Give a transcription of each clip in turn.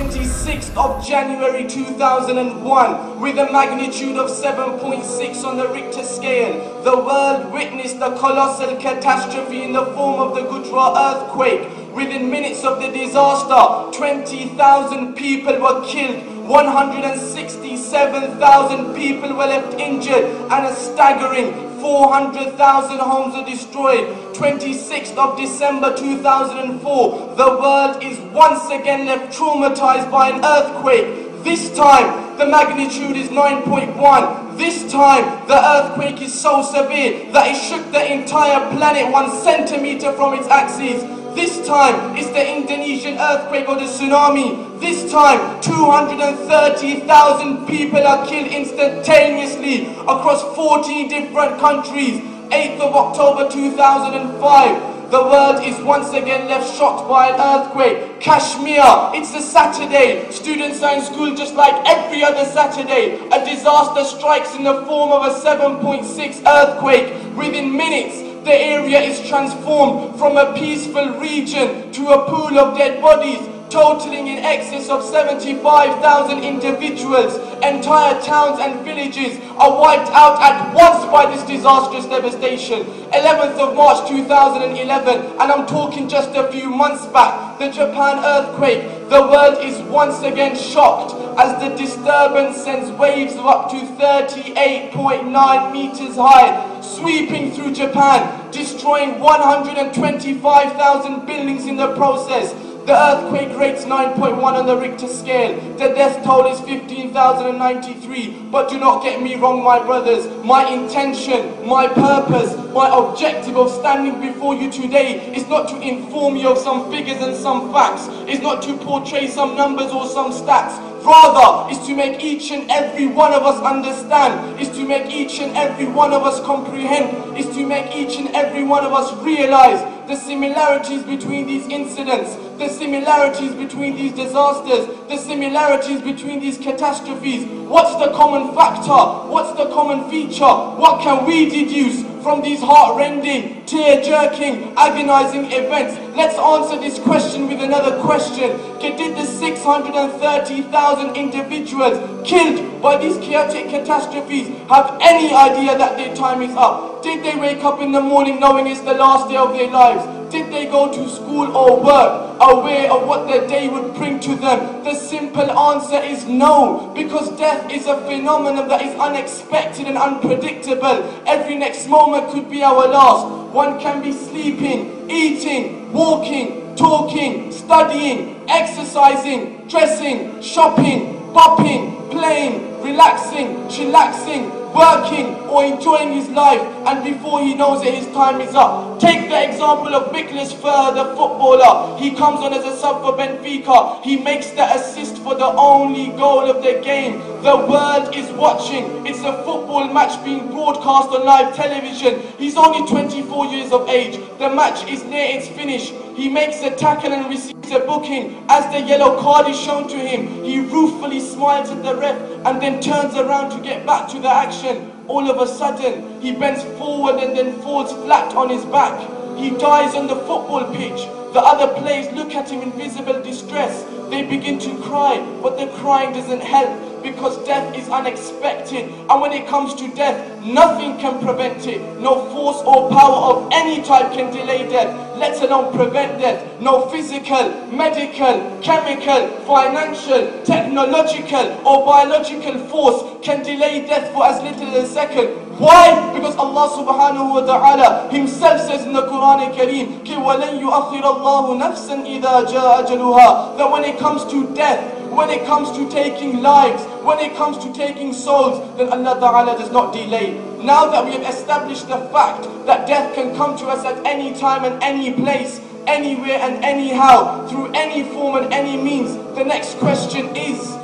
26th of January 2001, with a magnitude of 7.6 on the Richter scale, the world witnessed a colossal catastrophe in the form of the Gudra earthquake. Within minutes of the disaster, 20,000 people were killed, 167,000 people were left injured, and a staggering 400,000 homes were destroyed. 26th of December 2004, the world is once again left traumatized by an earthquake. This time, the magnitude is 9.1. This time, the earthquake is so severe that it shook the entire planet 1 centimeter from its axis. This time, it's the Indonesian earthquake or the tsunami. This time, 230,000 people are killed instantaneously across 14 different countries. 8th of October 2005, the world is once again left shocked by an earthquake. Kashmir, it's a Saturday. Students are in school just like every other Saturday. A disaster strikes in the form of a 7.6 earthquake. Within minutes, the area is transformed from a peaceful region to a pool of dead bodies, totaling in excess of 75,000 individuals. Entire towns and villages are wiped out at once by this disastrous devastation. 11th of March 2011, and I'm talking just a few months back, the Japan earthquake. The world is once again shocked as the disturbance sends waves of up to 38.9 meters high, sweeping through Japan, destroying 125,000 buildings in the process. The earthquake rates 9.1 on the Richter scale. The death toll is 15,093. But do not get me wrong, my brothers. My intention, my purpose, my objective of standing before you today is not to inform you of some figures and some facts. It's not to portray some numbers or some stats. Rather, is to make each and every one of us understand, is to make each and every one of us comprehend, is to make each and every one of us realize the similarities between these incidents, the similarities between these disasters, the similarities between these catastrophes. What's the common factor? What's the common feature? What can we deduce from these heart-rending, tear-jerking, agonizing events? Let's answer this question with another question. Did the 630,000 individuals killed by these chaotic catastrophes have any idea that their time is up? Did they wake up in the morning knowing it's the last day of their lives? Did they go to school or work aware of what their day would bring to them? The simple answer is no, because death is a phenomenon that is unexpected and unpredictable. Every next moment could be our last. One can be sleeping, eating, walking, talking, studying, exercising, dressing, shopping, popping, playing, relaxing, chillaxing, working or enjoying his life, and before he knows it, his time is up. Take the example of Miklas Fer, the footballer. He comes on as a sub for Benfica. He makes the assist for the only goal of the game. The world is watching. It's a football match being broadcast on live television. He's only 24 years of age. The match is near its finish. He makes a tackle and receives a booking. As the yellow card is shown to him, he ruefully smiles at the ref and then turns around to get back to the action. All of a sudden, he bends forward and then falls flat on his back. He dies on the football pitch. The other players look at him in visible distress. They begin to cry, but the crying doesn't help, because death is unexpected, and when it comes to death, nothing can prevent it. No force or power of any type can delay death, let alone prevent death. No physical, medical, chemical, financial, technological or biological force can delay death for as little as a second. Why? Because Allah subhanahu wa ta'ala himself says in the Quran al-Kareem, وَلَنْ يُؤَخِّرَ اللَّهُ نَفْسًا إِذَا جَاءَ أَجَلُهَا, that when it comes to death, when it comes to taking lives, when it comes to taking souls, then Allah Ta'ala does not delay. Now that we have established the fact that death can come to us at any time and any place, anywhere and anyhow, through any form and any means, the next question is,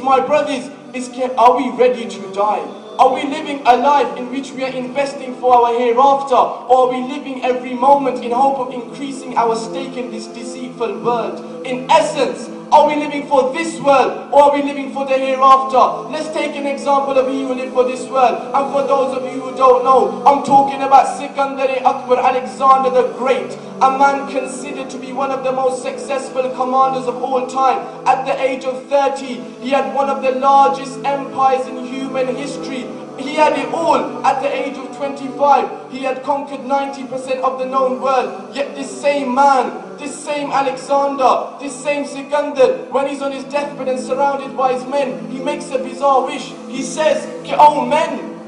my brothers, are we ready to die? Are we living a life in which we are investing for our hereafter? Or are we living every moment in hope of increasing our stake in this deceitful world? In essence, Are we living for this world, or are we living for the hereafter? Let's take an example of he who lived for this world. And for those of you who don't know, I'm talking about Sikandar Akbar, Alexander the Great, a man considered to be one of the most successful commanders of all time. At the age of 30, he had one of the largest empires in human history. He had it all. At the age of 25, he had conquered 90% of the known world. Yet this same man, this same Alexander, this same Sikandar, when he's on his deathbed and surrounded by his men, he makes a bizarre wish. He says, oh men,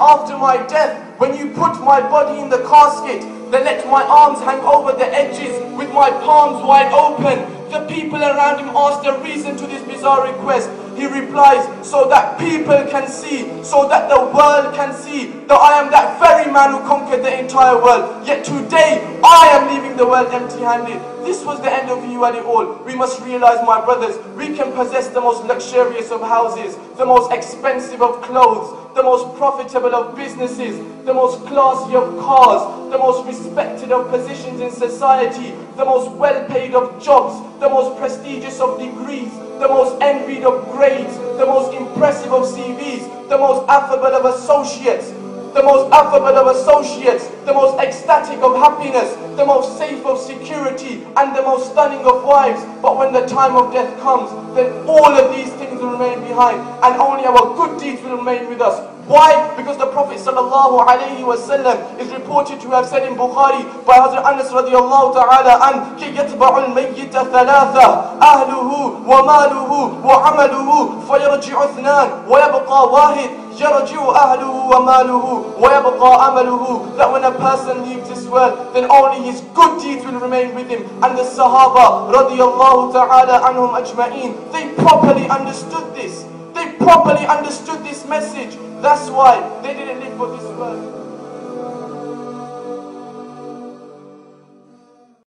after my death, when you put my body in the casket, then let my arms hang over the edges with my palms wide open. The people around him ask the reason to this bizarre request. He replies, so that people can see, so that the world can see that I am that very man who conquered the entire world. Yet today, I am leaving the world empty-handed. This was the end of you at it all. We must realize, my brothers, we can possess the most luxurious of houses, the most expensive of clothes, the most profitable of businesses, the most classy of cars, the most respected of positions in society, the most well-paid of jobs, the most prestigious of degrees, the most envied of grades, the most impressive of CVs, the most affable of associates, the most ecstatic of happiness, the most safe of security, and the most stunning of wives. But when the time of death comes, then all of these things will remain behind, and only our good deeds will remain with us. Why? Because the Prophet ﷺ is reported to have said in Bukhari by Hazrat Anas radiallahu ta'ala an, كِ يَتْبَعُ الْمَيِّتَ ثَلَاثَةً أَهْلُهُ وَمَالُهُ وَعَمَلُهُ فَيَرْجِعُ اثْنَانِ وَيَبْقَى وَاحِدٌ يَرْجِعُ أَهْلُهُ وَمَالُهُ وَيَبْقَى عَمَلُهُ. That when a person leaves this world, then only his good deeds will remain with him. And the Sahaba radiallahu ta'ala anhum ajma'een, they properly understood this. They properly understood this message. That's why they didn't live for this